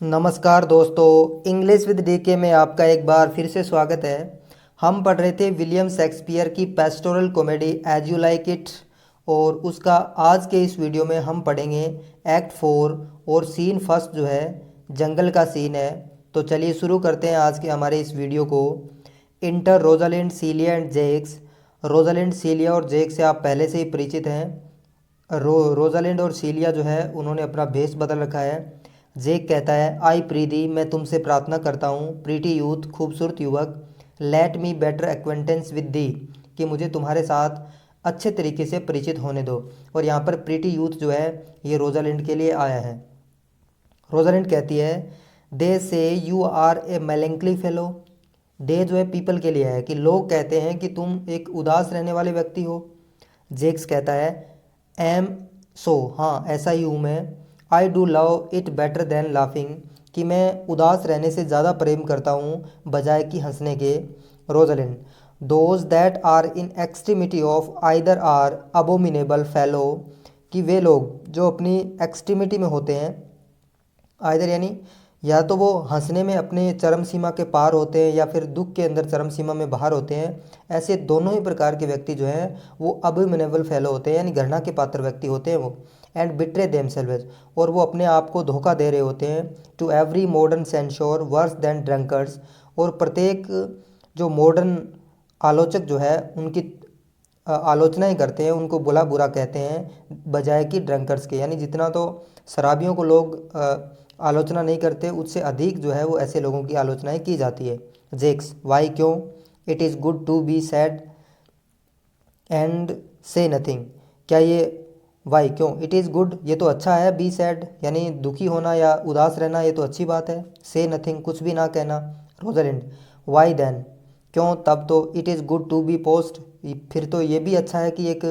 नमस्कार दोस्तों, English with DK में आपका एक बार फिर से स्वागत है। हम पढ़ रहे थे विलियम शेक्सपियर की pastoral comedy as you like it, और उसका आज के इस वीडियो में हम पढ़ेंगे एक्ट 4 और सीन फर्स्ट जो है जंगल का सीन है। तो चलिए शुरू करते हैं आज के हमारे इस वीडियो को। Enter Rosalind, Celia and Jaques. Rosalind, Celia और जेक्स से आप पहले से ही परिचित हैं। रोजालिंड और सीलिया जो है उन्होंने अपना भेष बदल रखा है। जेक कहता है, आई प्रीति, मैं तुमसे प्रार्थना करता हूँ, प्रीटी यूथ, खूबसूरत युवक, let me better acquaintance with the, कि मुझे तुम्हारे साथ अच्छे तरीके से परिचित होने दो। और यहाँ पर प्रीटी यूथ जो है ये रोजालिंड के लिए आया है। रोजालिंड कहती है, they say you are a melancholy fellow. They जो है पीपल के लिए है, कि लोग कहते हैं कि तुम एक उदास रहने वाले व्यक्ति हो। जेक्स कहता है, एम सो, हाँ ऐसा ही हूँ मैं। I do love it better than laughing, कि मैं उदास रहने से ज़्यादा प्रेम करता हूँ बजाय कि हंसने के। Rosalind, those that are in extremity of either are abominable fellow, कि वे लोग जो अपनी एक्सट्रीमिटी में होते हैं, आइदर यानी या तो वो हंसने में अपने चरम सीमा के पार होते हैं या फिर दुख के अंदर चरम सीमा में बाहर होते हैं। ऐसे दोनों ही प्रकार के व्यक्ति जो हैं वो अबमिनेबल फेलो होते हैं, यानी घृणा के पात्र व्यक्ति होते हैं वो। एंड बिट्रे देमसेल्वेज, और वो अपने आप को धोखा दे रहे होते हैं। To every modern censure worse than drunkards, और प्रत्येक जो मॉडर्न आलोचक जो है उनकी आलोचनाएं करते हैं, उनको बुरा बुरा कहते हैं बजाय कि ड्रंकर्स के। यानी जितना तो शराबियों को लोग आलोचना नहीं करते, उससे अधिक जो है वो ऐसे लोगों की आलोचनाएं की जाती है। जेक्स, वाई, क्यों? It is good to be sad and say nothing, क्या ये वाई क्यों? इट इज़ गुड, ये तो अच्छा है। बी सैड यानी दुखी होना या उदास रहना, ये तो अच्छी बात है। से नथिंग, कुछ भी ना कहना। रोजलिंड, वाई देन, क्यों तब तो? It is good to be post, फिर तो ये भी अच्छा है कि एक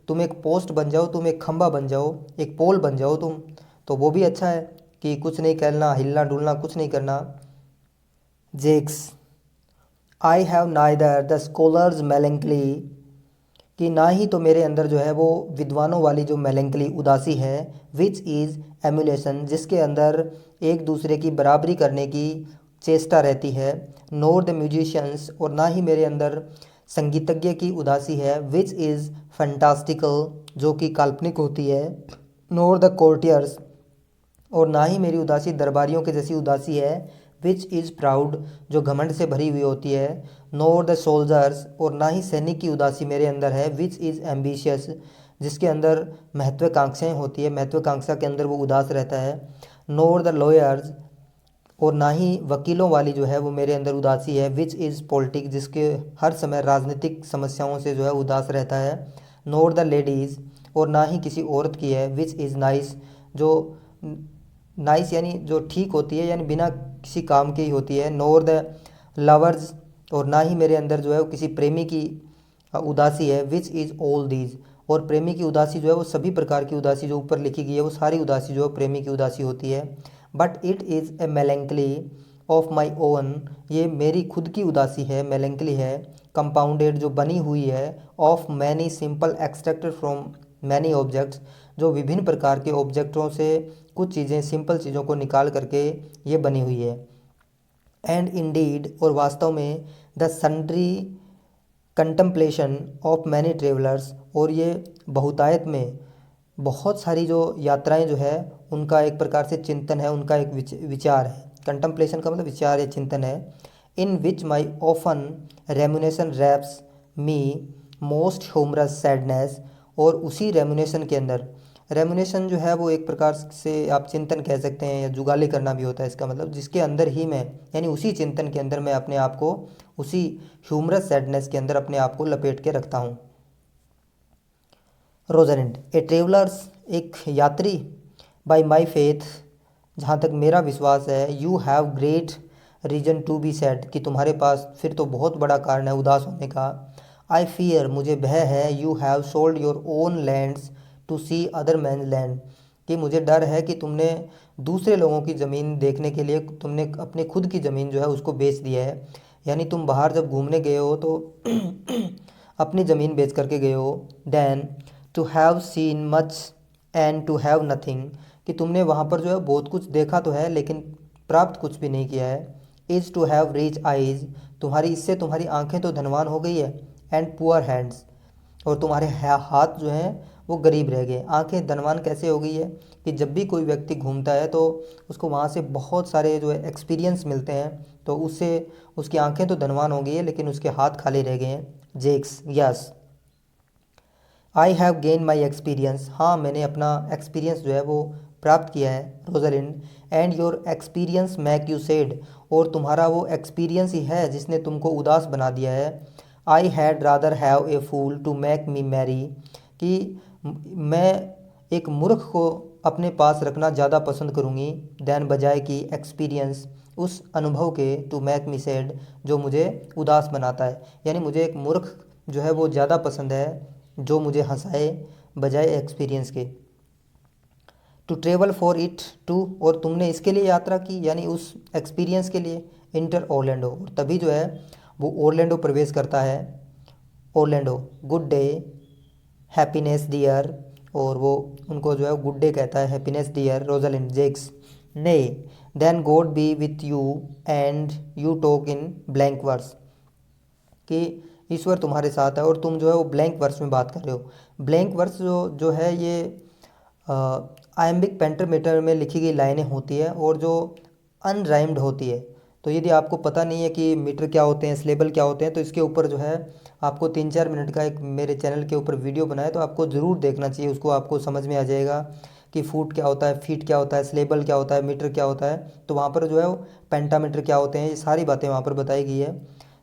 तुम एक पोस्ट बन जाओ, तुम एक खंबा बन जाओ, एक पोल बन जाओ तुम, तो वो भी अच्छा है कि कुछ नहीं करना, हिलना डुलना कुछ नहीं करना। Jaques, I have neither the scholar's melancholy, कि ना ही तो मेरे अंदर जो है वो विद्वानों वाली जो मेलेंकली उदासी है, विच इज़ एमुलेशन, जिसके अंदर एक दूसरे की बराबरी करने की चेष्टा रहती है। नोर द म्यूजिशियंस, और ना ही मेरे अंदर संगीतज्ञ की उदासी है, विच इज़ फंटास्टिकल, जो कि काल्पनिक होती है। नोर द कोर्टियर्स, और ना ही मेरी उदासी दरबारियों के जैसी उदासी है, विच इज़ प्राउड, जो घमंड से भरी हुई होती है। नोर द सोल्जर्स, और ना ही सैनिक की उदासी मेरे अंदर है, विच इज़ एम्बिशियस, जिसके अंदर महत्वाकांक्षाएं होती है, महत्वाकांक्षा के अंदर वो उदास रहता है। नोर द लॉयर्स, और ना ही वकीलों वाली जो है वो मेरे अंदर उदासी है, विच इज़ पॉलिटिक, जिसके हर समय राजनीतिक समस्याओं से जो है उदास रहता है। नोर द लेडीज़, और ना ही किसी औरत की है, विच इज़ नाइस, जो नाइस यानी जो ठीक होती है, यानी बिना किसी काम की ही होती है। नोर द लवर्स, और ना ही मेरे अंदर जो है वो किसी प्रेमी की उदासी है, विच इज़ ऑल दीज, और प्रेमी की उदासी जो है वो सभी प्रकार की उदासी जो ऊपर लिखी गई है वो सारी उदासी जो है प्रेमी की उदासी होती है। But it is a melancholy of my own, ये मेरी खुद की उदासी है, मेलेंकली है, कंपाउंडेड जो बनी हुई है, of many simple extracted from many objects, जो विभिन्न प्रकार के ऑब्जेक्टों से कुछ चीज़ें, सिंपल चीज़ों को निकाल करके ये बनी हुई है। एंड इंडीड, और वास्तव में, the sundry contemplation of many travellers, और ये बहुतायत में बहुत सारी जो यात्राएं जो है उनका एक प्रकार से चिंतन है, उनका एक विचार है। कंटम्पलेशन का मतलब विचार या चिंतन है। इन विच माई ऑफन रेमुनेशन रैप्स मी मोस्ट ह्यूमरस सैडनेस, और उसी रेमुनेशन के अंदर, रेमुनेशन जो है वो एक प्रकार से आप चिंतन कह सकते हैं या जुगाली करना भी होता है इसका मतलब, जिसके अंदर ही मैं, यानी उसी चिंतन के अंदर मैं अपने आप को उसी ह्यूमरस सैडनेस के अंदर अपने आप को लपेट के रखता हूँ। रोजलिंड, ए ट्रेवलर्स, एक यात्री, बाय माई फेथ, जहाँ तक मेरा विश्वास है, you have great reason to be sad, कि तुम्हारे पास फिर तो बहुत बड़ा कारण है उदास होने का। आई फियर, मुझे भय है, you have sold your own lands to see other man land, कि मुझे डर है कि तुमने दूसरे लोगों की ज़मीन देखने के लिए तुमने अपने खुद की ज़मीन जो है उसको बेच दिया है। यानी तुम बाहर जब घूमने गए हो तो अपनी ज़मीन बेच करके गए हो। Than to have seen much and to have nothing, कि तुमने वहाँ पर जो है बहुत कुछ देखा तो है लेकिन प्राप्त कुछ भी नहीं किया है। Is to have rich eyes, तुम्हारी इससे तुम्हारी आंखें तो धनवान हो गई है। एंड पुअर हैंड्स, और तुम्हारे हाथ जो हैं वो गरीब रह गए। आंखें धनवान कैसे हो गई है कि जब भी कोई व्यक्ति घूमता है तो उसको वहाँ से बहुत सारे जो है एक्सपीरियंस मिलते हैं, तो उससे उसकी आंखें तो धनवान हो गई है लेकिन उसके हाथ खाली रह गए हैं। Jaques, yes. I have gain my experience, हाँ मैंने अपना एक्सपीरियंस जो है वो प्राप्त किया है। Rosalind, and your experience make you sad, और तुम्हारा वो एक्सपीरियंस ही है जिसने तुमको उदास बना दिया है। I had rather have a fool to make me merry, कि मैं एक मूर्ख को अपने पास रखना ज़्यादा पसंद करूँगी दैन बजाय कि एक्सपीरियंस, उस अनुभव के, टू मेक मी सैड, जो मुझे उदास बनाता है। यानी मुझे एक मूर्ख जो है वो ज़्यादा पसंद है जो मुझे हंसाए बजाय एक्सपीरियंस के। To travel for it too, और तुमने इसके लिए यात्रा की यानी उस एक्सपीरियंस के लिए। इंटर ओरलैंडो, और तभी जो है वो ओरलैंडो प्रवेश करता है। Orlando, good day, happiness dear, और वो उनको जो है गुड डे कहता है, हैप्पीनेस डियर। रोजलिंड, जेक्स, ने, then God be with you and you talk in blank verse, कि ईश्वर तुम्हारे साथ है और तुम जो है वो ब्लैंक वर्स में बात कर रहे हो। ब्लैंक वर्स जो जो है ये आयम्बिक पेंटामीटर में लिखी गई लाइनें होती है और जो अनराइम्ड होती है। तो यदि आपको पता नहीं है कि मीटर क्या होते हैं, सिलेबल क्या होते हैं, तो इसके ऊपर जो है आपको 3-4 मिनट का एक मेरे चैनल के ऊपर वीडियो बनाया, तो आपको ज़रूर देखना चाहिए। उसको आपको समझ में आ जाएगा कि फुट क्या होता है, फीट क्या होता है, सिलेबल क्या होता है, मीटर क्या होता है। तो वहाँ पर जो है वो पेंटामीटर क्या होते हैं, ये सारी बातें वहाँ पर बताई गई है।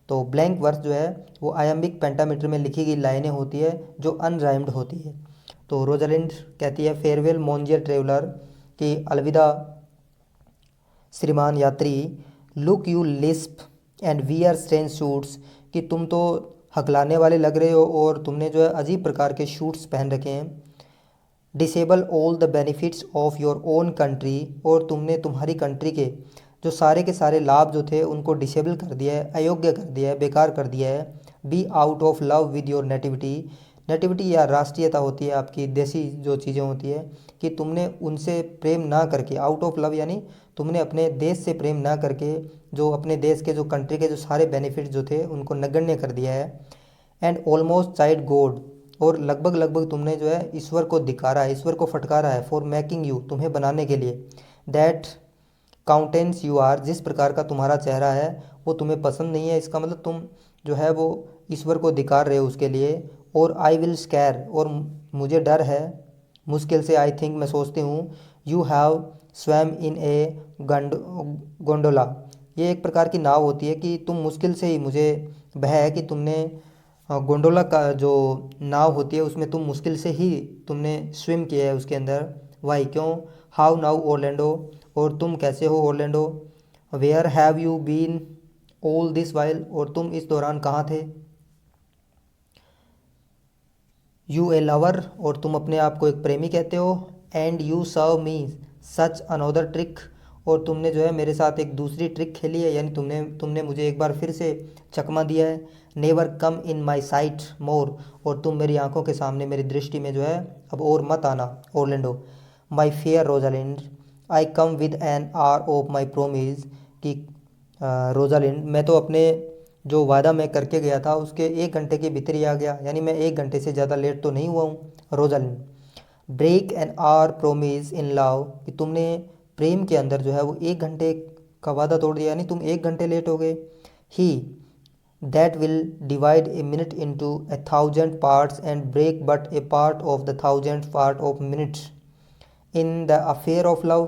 तो ब्लैंक वर्स जो है वो आयम्बिक पेंटामीटर में लिखी गई लाइनें होती है जो अनराइम्ड होती है। तो रोजलिंड कहती है, फेयरवेल मोंजियर ट्रेवलर, कि अलविदा श्रीमान यात्री। Look you Lisp and wear strange shoots, कि तुम तो हकलाने वाले लग रहे हो और तुमने जो है अजीब प्रकार के शूट्स पहन रखे हैं। Disable all the benefits of your own country, और तुमने तुम्हारी कंट्री के जो सारे के सारे लाभ जो थे उनको डिसेबल कर दिया है, अयोग्य कर दिया है, बेकार कर दिया है। Be out of love with your nativity, nativity या राष्ट्रीयता होती है आपकी, देसी जो चीज़ें होती है, कि तुमने उनसे प्रेम ना करके, आउट ऑफ लव यानी तुमने अपने देश से प्रेम ना करके जो अपने देश के, जो कंट्री के जो सारे बेनिफिट जो थे उनको नगण्य कर दिया है। एंड ऑलमोस्ट चाइल्ड गॉड, और लगभग लगभग तुमने जो है ईश्वर को धिकारा है, ईश्वर को फटकारा है। फॉर मेकिंग यू, तुम्हें बनाने के लिए। दैट काउंटेंस यू आर, जिस प्रकार का तुम्हारा चेहरा है वो तुम्हें पसंद नहीं है, इसका मतलब तुम जो है वो ईश्वर को धिकार रहे हो उसके लिए। और आई विल स्कैर, और मुझे डर है, मुश्किल से, आई थिंक, मैं सोचती हूँ। You have swum in A gondola, ये एक प्रकार की नाव होती है, कि तुम मुश्किल से ही, मुझे भय है कि तुमने गोंडोला का जो नाव होती है उसमें तुम मुश्किल से ही तुमने स्विम किया है उसके अंदर। वाई, क्यों। हाउ नाउ ओरलैंडो, और तुम कैसे हो Orlando. Where have you been all this while, और तुम इस दौरान कहाँ थे। यू ए लवर, और तुम अपने आप को एक प्रेमी कहते हो। And you serve me such another trick, और तुमने जो है मेरे साथ एक दूसरी ट्रिक खेली है, यानी तुमने तुमने मुझे एक बार फिर से चकमा दिया है। नेवर कम इन माई साइट मोर, और तुम मेरी आंखों के सामने, मेरी दृष्टि में जो है अब और मत आना Orlando. My fair Rosalind, I come with an hour of my promise, कि रोजालिंड, मैं तो अपने जो वादा मैं करके गया था उसके 1 घंटे के भीतर ही आ गया, यानी मैं 1 घंटे से ज़्यादा लेट तो नहीं हुआ हूँ। Rosalind, break an hour promise in love, कि तुमने प्रेम के अंदर जो है वो 1 घंटे का वादा तोड़ दिया, यानी तुम 1 घंटे लेट हो गए। He that will divide a minute into 1,000 parts and break but a part of the 1,000 part of minutes in the affair of love,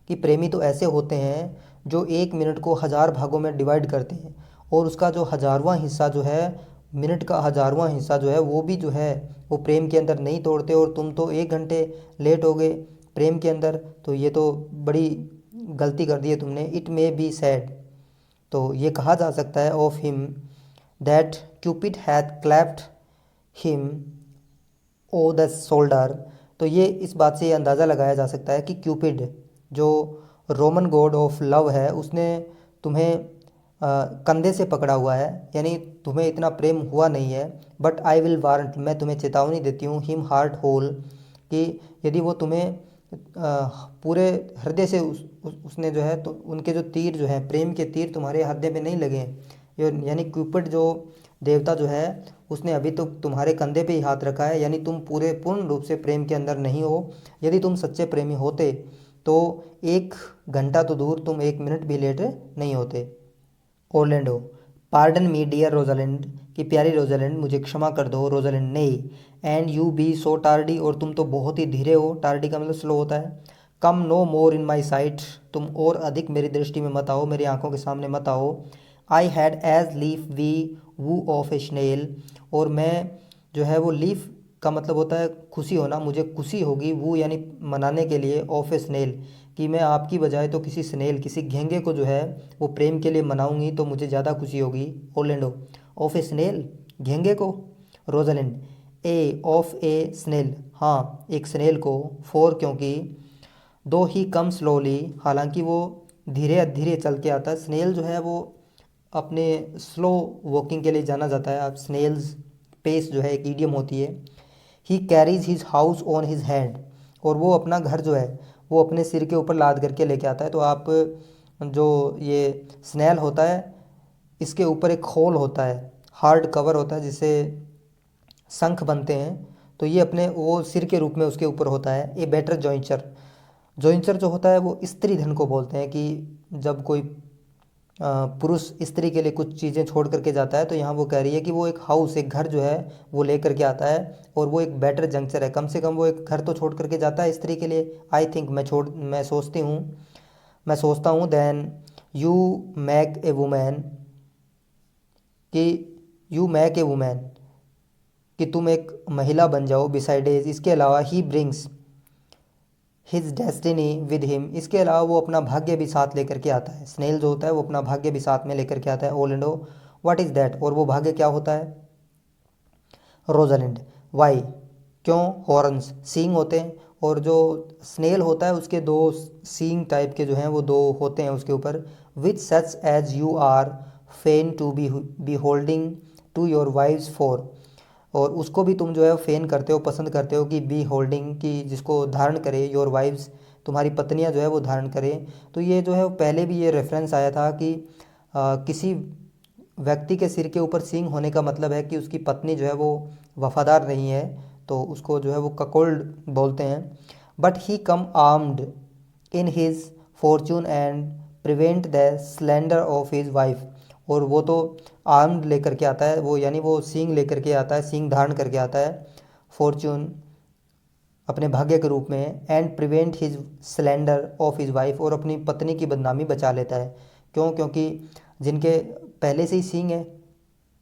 कि प्रेमी तो ऐसे होते हैं जो 1 मिनट को 1000 भागों में डिवाइड करते हैं और उसका जो 1000वां हिस्सा जो है, मिनट का 1000वां हिस्सा जो है वो भी जो है वो प्रेम के अंदर नहीं तोड़ते, और तुम तो 1 घंटे लेट हो गए प्रेम के अंदर, तो ये तो बड़ी गलती कर दी है तुमने। इट मे बी सैड, तो ये कहा जा सकता है of him that Cupid hath clapped him o' the shoulder, तो ये इस बात से ये अंदाज़ा लगाया जा सकता है कि क्यूपिड जो रोमन गॉड ऑफ लव है उसने तुम्हें कंधे से पकड़ा हुआ है, यानी तुम्हें इतना प्रेम हुआ नहीं है। बट आई विल वारंट, मैं तुम्हें चेतावनी देती हूँ, हिम हार्ट होल, कि यदि वो तुम्हें पूरे हृदय से उसने जो है तो उनके जो तीर जो हैं प्रेम के तीर तुम्हारे हृदय में नहीं लगे हैं। यानी क्यूपिड जो देवता जो है उसने अभी तो तुम्हारे कंधे पे ही हाथ रखा है, यानी तुम पूरे पूर्ण रूप से प्रेम के अंदर नहीं हो। यदि तुम सच्चे प्रेमी होते तो 1 घंटा तो दूर तुम 1 मिनट भी लेट नहीं होते। Orlando, pardon me dear Rosalind, कि प्यारी रोजालिंड मुझे क्षमा कर दो रोजालिंड, नहीं। And you be so tardy, और तुम तो बहुत ही धीरे हो, टार्डी का मतलब स्लो होता है। कम नो मोर इन माई साइट, तुम और अधिक मेरी दृष्टि में मत आओ, मेरी आंखों के सामने मत आओ। I had as lief be woo of a snail, और मैं जो है वो लीफ का मतलब होता है खुशी होना, मुझे खुशी होगी वो यानी मनाने के लिए, ऑफ ए स्नेल कि मैं आपकी बजाय तो किसी स्नेल किसी घेंगे को जो है वो प्रेम के लिए मनाऊंगी तो मुझे ज़्यादा खुशी होगी। ओरलैंडो, ऑफ ए स्नेल, घेंगे को। Rosalind, ay of a snail, हाँ एक स्नेल को। फोर, क्योंकि। दो ही कम स्लोली, हालांकि वो धीरे धीरे चल के आता है। स्नेल जो है वो अपने स्लो वॉकिंग के लिए जाना जाता है। अब स्नेल्स पेस जो है एक ईडियम होती है। He carries his house on his hand, और वो अपना घर जो है वो अपने सिर के ऊपर लाद करके लेके आता है। तो आप जो ये स्नेल होता है इसके ऊपर एक खोल होता है, हार्ड कवर होता है जिससे शंख बनते हैं, तो ये अपने वो सिर के रूप में उसके ऊपर होता है। ए बेटर जॉइंचर, जॉइंचर जो होता है वो स्त्री धन को बोलते हैं कि जब कोई पुरुष स्त्री के लिए कुछ चीज़ें छोड़ करके जाता है, तो यहाँ वो कह रही है कि वो एक हाउस एक घर जो है वो ले करके आता है, और वो एक बेटर जंक्चर है, कम से कम वो एक घर तो छोड़ करके जाता है स्त्री के लिए। आई थिंक, मैं सोचता हूँ then you make a woman, कि यू मैक ए वुमैन, कि तुम एक महिला बन जाओ। बिसाइड एज, इसके अलावा he brings his destiny with him, इसके अलावा वो अपना भाग्य भी साथ लेकर के आता है। स्नेल जो होता है वो अपना भाग्य भी साथ में लेकर के आता है। ओरलैंडो, व्हाट इज़ दैट, और वो भाग्य क्या होता है। रोजालिंड, वाई, क्यों। हॉर्न्स, सींग होते हैं, और जो स्नेल होता है उसके दो सींग टाइप के जो हैं वो दो होते हैं उसके ऊपर। Which such as you are fain to be holding to your wives for, और उसको भी तुम जो है फेन करते हो, पसंद करते हो कि बी होल्डिंग, की जिसको धारण करे, योर वाइव्स, तुम्हारी पत्नियां जो है वो धारण करें। तो ये जो है पहले भी ये रेफरेंस आया था कि किसी व्यक्ति के सिर के ऊपर सींग होने का मतलब है कि उसकी पत्नी जो है वो वफादार नहीं है, तो उसको जो है वो ककोल्ड बोलते हैं। But he come armed in his Fortune and prevent the slender of his wife, और वो तो आर्म्ड लेकर के आता है, वो यानी वो सींग लेकर के आता है, सींग धारण करके आता है फॉर्चून अपने भाग्य के रूप में, and prevent his slender of his wife, और अपनी पत्नी की बदनामी बचा लेता है। क्यों, क्योंकि जिनके पहले से ही सींग है,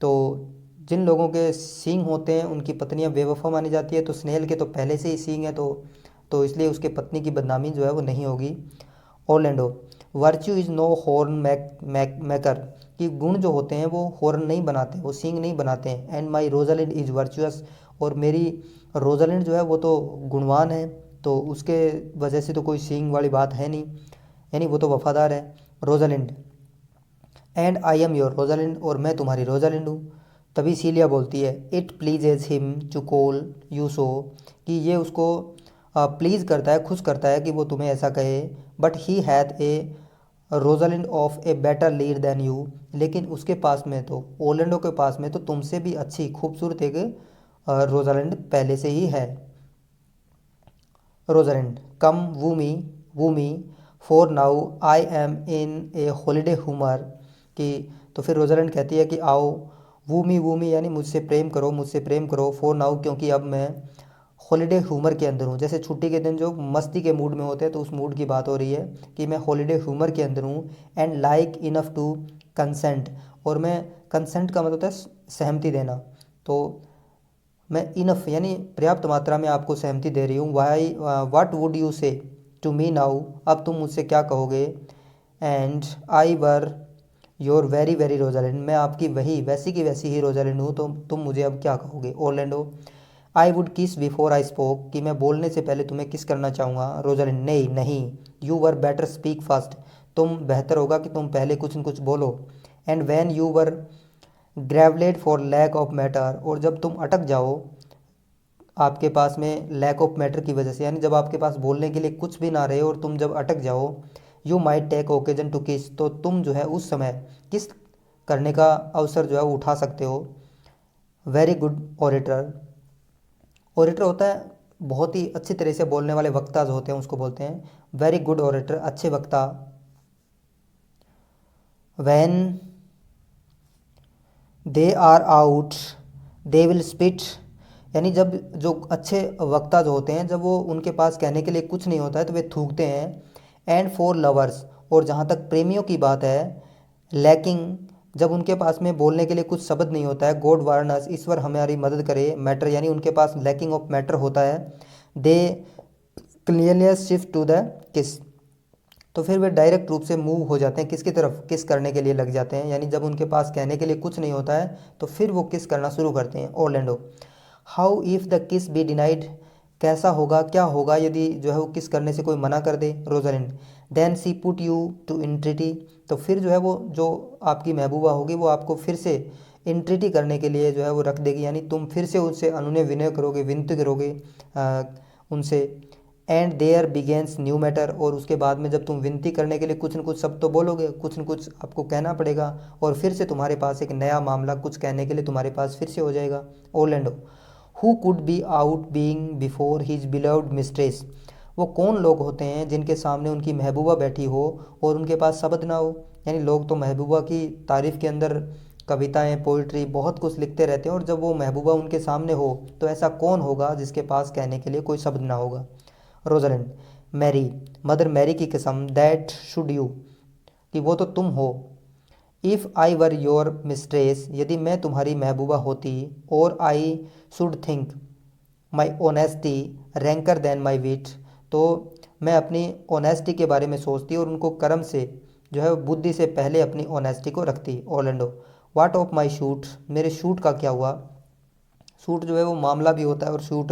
तो जिन लोगों के सींग होते हैं उनकी पत्नियां बेवफा मानी जाती है, तो स्नेल के तो पहले से ही सींग है, तो इसलिए उसके पत्नी की बदनामी जो है वो नहीं होगी। Orlando, virtue is no horn maker, कि गुण जो होते हैं वो हॉर्न नहीं बनाते, वो सींग नहीं बनाते हैं। And my Rosalind is virtuous, और मेरी रोजालिंड जो है वो तो गुणवान है, तो उसके वजह से तो कोई सींग वाली बात है नहीं, यानी वो तो वफादार है। Rosalind, and I am your Rosalind, और मैं तुम्हारी रोजालिंड हूँ। तभी सीलिया बोलती है, it pleases him to call you so, कि ये उसको प्लीज़ करता है, खुश करता है कि वो तुम्हें ऐसा कहे। But he hath a Rosalind of a better leer than you, लेकिन उसके पास में तो ओरलैंडो के पास में तो तुमसे भी अच्छी खूबसूरत एक रोजालिंड पहले से ही है। Rosalind, come woo me for now I am in a holiday humor, कि तो फिर रोजालिंड कहती है कि आओ, वू मी यानी मुझसे प्रेम करो, फॉर नाउ क्योंकि अब मैं हॉलीडे ह्यूमर के अंदर हूँ। जैसे छुट्टी के दिन जो मस्ती के मूड में होते हैं, तो उस मूड की बात हो रही है कि मैं हॉलीडे ह्यूमर के अंदर हूँ। And like enough to consent, और मैं कंसेंट का मतलब होता है सहमति देना, तो मैं इनफ यानी पर्याप्त मात्रा में आपको सहमति दे रही हूँ। वाई व्हाट वुड यू से टू मी नाउ, अब तुम मुझसे क्या कहोगे। And I were your very very Rosalind, मैं आपकी वही वैसी की वैसी ही रोजालिंड हूँ, तो तुम मुझे अब क्या कहोगे। ओरलैंडो, आई वुड किस बिफोर आई स्पोक, कि मैं बोलने से पहले तुम्हें किस करना चाहूँगा। रोजालिंड, नहीं नहीं, you were better speak first, तुम बेहतर होगा कि तुम पहले कुछ न कुछ बोलो। And when you were gravelled for lack of matter, और जब तुम अटक जाओ आपके पास में लैक ऑफ मैटर की वजह से, यानी जब आपके पास बोलने के लिए कुछ भी ना रहे और तुम जब अटक जाओ, you might take occasion to kiss, तो तुम जो है उस समय किस करने का अवसर जो है वो उठा सकते हो। वेरी गुड ओरेटर, ओरेटर होता है बहुत ही अच्छी तरह से बोलने वाले, वक्ता जो होते हैं उसको बोलते हैं वेरी गुड ओरेटर, अच्छे वक्ता। When they are out they will spit, यानी जब जो अच्छे वक्ता जो होते हैं जब वो उनके पास कहने के लिए कुछ नहीं होता है तो वे थूकते हैं। एंड फॉर लवर्स, और जहाँ तक प्रेमियों की बात है, लैकिंग, जब उनके पास में बोलने के लिए कुछ शब्द नहीं होता है, गॉड वार्न अस, ईश्वर हमारी मदद करे, मैटर, यानी उनके पास लैकिंग ऑफ मैटर होता है, दे क्लियरनेस शिफ्ट टू द किस, तो फिर वे डायरेक्ट रूप से मूव हो जाते हैं किसकी तरफ, किस करने के लिए लग जाते हैं, यानी जब उनके पास कहने के लिए कुछ नहीं होता है तो फिर वो किस करना शुरू करते हैं। ओरलैंडो, हाउ इफ़ द किस बी डिनाइड, कैसा होगा, क्या होगा यदि जो है वो किस करने से कोई मना कर दे। Rosalind, then she put you to entreaty, तो फिर जो है वो जो आपकी महबूबा होगी वो आपको फिर से इंट्रिटी करने के लिए जो है वो रख देगी, यानी तुम फिर से उनसे अनुनय विनय करोगे, विनती करोगे उनसे। And there begins new matter, और उसके बाद में जब तुम विनती करने के लिए कुछ न कुछ शब्द तो बोलोगे, कुछ न कुछ आपको कहना पड़ेगा, और फिर से तुम्हारे पास एक नया मामला कुछ कहने के लिए तुम्हारे पास फिर से हो जाएगा। Orlando, who could be out being before his beloved mistress, वो कौन लोग होते हैं जिनके सामने उनकी महबूबा बैठी हो और उनके पास शब्द ना हो, यानी लोग तो महबूबा की तारीफ़ के अंदर कविताएं, पोइट्री, बहुत कुछ लिखते रहते हैं, और जब वो महबूबा उनके सामने हो तो ऐसा कौन होगा जिसके पास कहने के लिए कोई शब्द ना होगा। रोजलिंड, मैरी, मदर मैरी की कसम, दैट शुड यू, कि वो तो तुम हो। If I were your mistress, यदि मैं तुम्हारी महबूबा होती, और I should think my honesty ranker than my wit, तो मैं अपनी ऑनेस्टी के बारे में सोचती और उनको कर्म से जो है बुद्धि से पहले अपनी ऑनेस्टी को रखती। Orlando, what of my suit, मेरे शूट का क्या हुआ। सूट जो है वो मामला भी होता है और सूट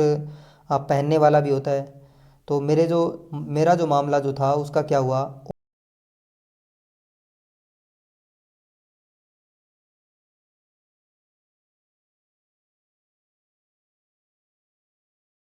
आप पहनने वाला भी होता है, तो मेरा जो मामला जो था उसका क्या हुआ।